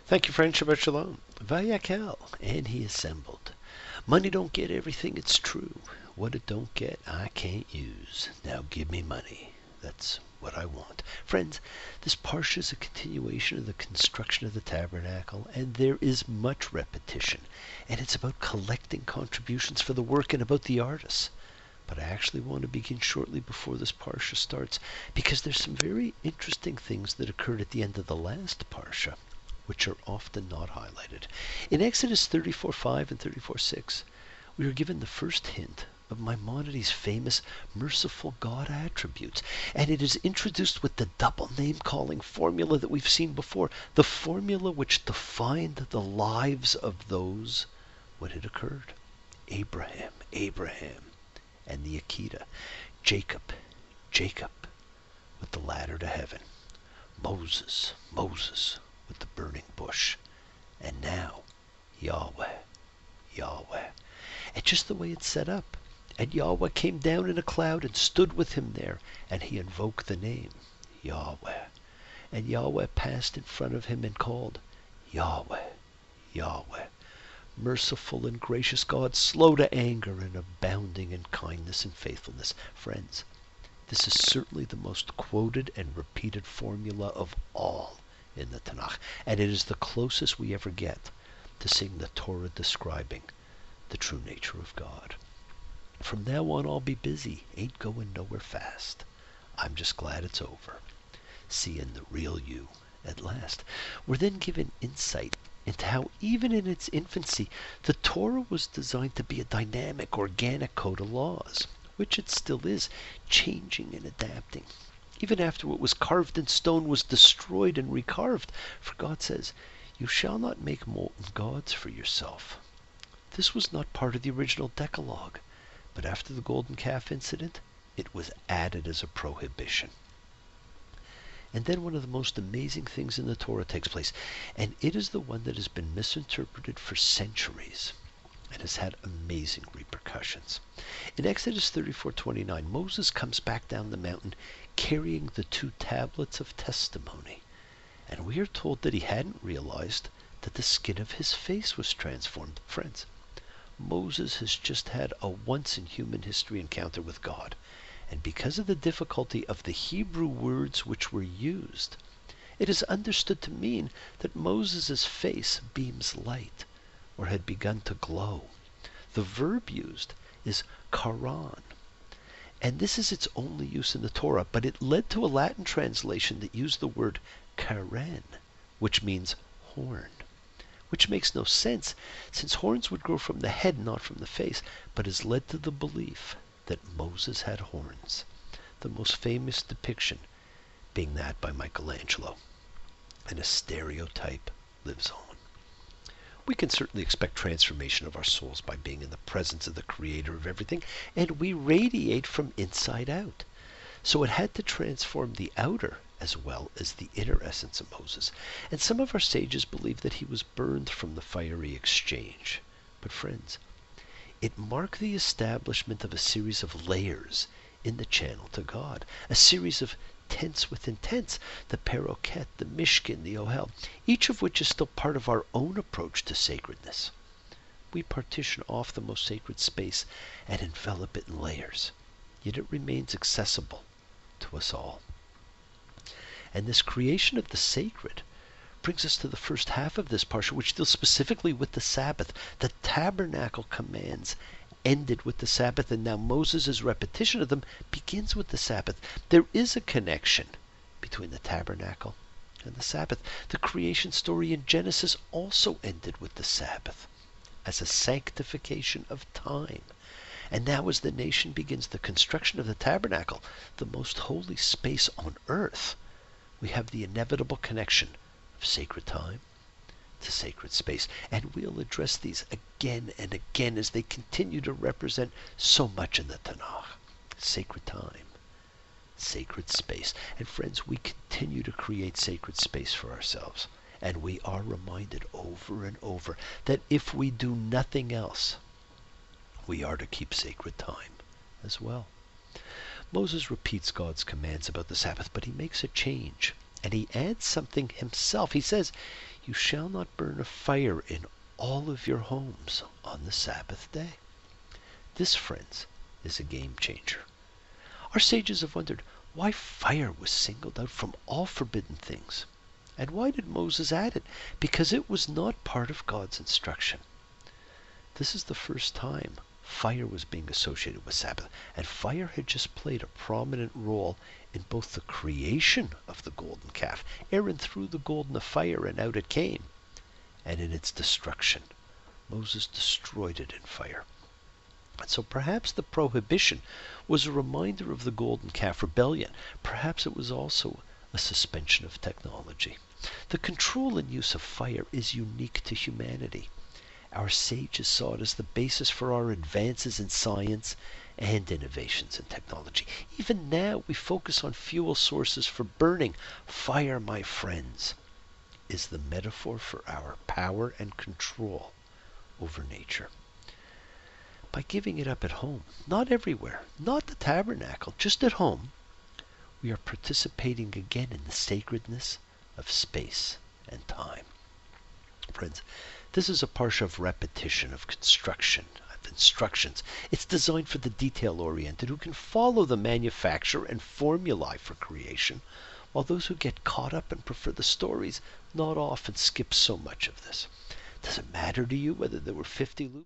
Thank you, friend. Shabbat Shalom. Vayakel. And he assembled. Money don't get everything, it's true. What it don't get, I can't use. Now give me money. That's what I want. Friends, this parsha is a continuation of the construction of the tabernacle, and there is much repetition. And it's about collecting contributions for the work and about the artists. But I actually want to begin shortly before this parsha starts, because there's some very interesting things that occurred at the end of the last parsha, which are often not highlighted. In Exodus 34:5 and 34:6, we are given the first hint of Maimonides' famous merciful God attributes, and it is introduced with the double name-calling formula that we've seen before, the formula which defined the lives of those when it occurred. Abraham, Abraham, and the Akita. Jacob, Jacob, with the ladder to heaven. Moses, Moses, with the burning bush. And now, Yahweh, Yahweh. And just the way it's set up. And Yahweh came down in a cloud and stood with him there, and he invoked the name, Yahweh. And Yahweh passed in front of him and called, Yahweh, Yahweh. Merciful and gracious God, slow to anger and abounding in kindness and faithfulness. Friends, this is certainly the most quoted and repeated formula of all in the Tanakh, and it is the closest we ever get to seeing the Torah describing the true nature of God. From now on, I'll be busy. Ain't going nowhere fast. I'm just glad it's over. Seeing the real you at last. We're then given insight into how even in its infancy, the Torah was designed to be a dynamic, organic code of laws, which it still is, changing and adapting. Even after what was carved in stone was destroyed and recarved, for God says, you shall not make molten gods for yourself. This was not part of the original Decalogue, but after the golden calf incident, it was added as a prohibition. And then one of the most amazing things in the Torah takes place, and it is the one that has been misinterpreted for centuries and has had amazing repercussions. In Exodus 34:29, Moses comes back down the mountain carrying the 2 tablets of testimony, and we are told that he hadn't realized that the skin of his face was transformed. Friends, Moses has just had a once-in-human history encounter with God, and because of the difficulty of the Hebrew words which were used, it is understood to mean that Moses' face beams light, or had begun to glow. The verb used is karan, and this is its only use in the Torah, but it led to a Latin translation that used the word karen, which means horn, which makes no sense, since horns would grow from the head, not from the face, but has led to the belief that Moses had horns, the most famous depiction being that by Michelangelo, and a stereotype lives on. We can certainly expect transformation of our souls by being in the presence of the Creator of everything, and we radiate from inside out. So it had to transform the outer as well as the inner essence of Moses. And some of our sages believe that he was burned from the fiery exchange. But friends, it marked the establishment of a series of layers in the channel to God, a series of tents within tents, the Paroket, the Mishkan, the Ohel, each of which is still part of our own approach to sacredness. We partition off the most sacred space and envelop it in layers, yet it remains accessible to us all. And this creation of the sacred brings us to the first half of this parsha, which deals specifically with the Sabbath. The tabernacle commands ended with the Sabbath, and now Moses' repetition of them begins with the Sabbath. There is a connection between the tabernacle and the Sabbath. The creation story in Genesis also ended with the Sabbath as a sanctification of time. And now as the nation begins the construction of the tabernacle, the most holy space on earth, we have the inevitable connection of sacred time to sacred space. And we'll address these again and again as they continue to represent so much in the Tanakh. Sacred time, sacred space. And friends, we continue to create sacred space for ourselves. And we are reminded over and over that if we do nothing else, we are to keep sacred time as well. Moses repeats God's commands about the Sabbath, but he makes a change. And he adds something himself. He says, "You shall not burn a fire in all of your homes on the Sabbath day." This, friends, is a game changer. Our sages have wondered why fire was singled out from all forbidden things. And why did Moses add it? Because it was not part of God's instruction. This is the first time fire was being associated with Sabbath, and fire had just played a prominent role in both the creation of the golden calf. Aaron threw the gold in the fire and out it came, and in its destruction. Moses destroyed it in fire. And so perhaps the prohibition was a reminder of the golden calf rebellion. Perhaps it was also a suspension of technology. The control and use of fire is unique to humanity. Our sages saw it as the basis for our advances in science and innovations in technology. Even now, we focus on fuel sources for burning. Fire, my friends, is the metaphor for our power and control over nature. By giving it up at home, not everywhere, not the tabernacle, just at home, we are participating again in the sacredness of space and time. Friends, this is a parsha of repetition, of construction, of instructions. It's designed for the detail-oriented who can follow the manufacture and formulae for creation, while those who get caught up and prefer the stories nod off and skip so much of this. Does it matter to you whether there were 50 loops?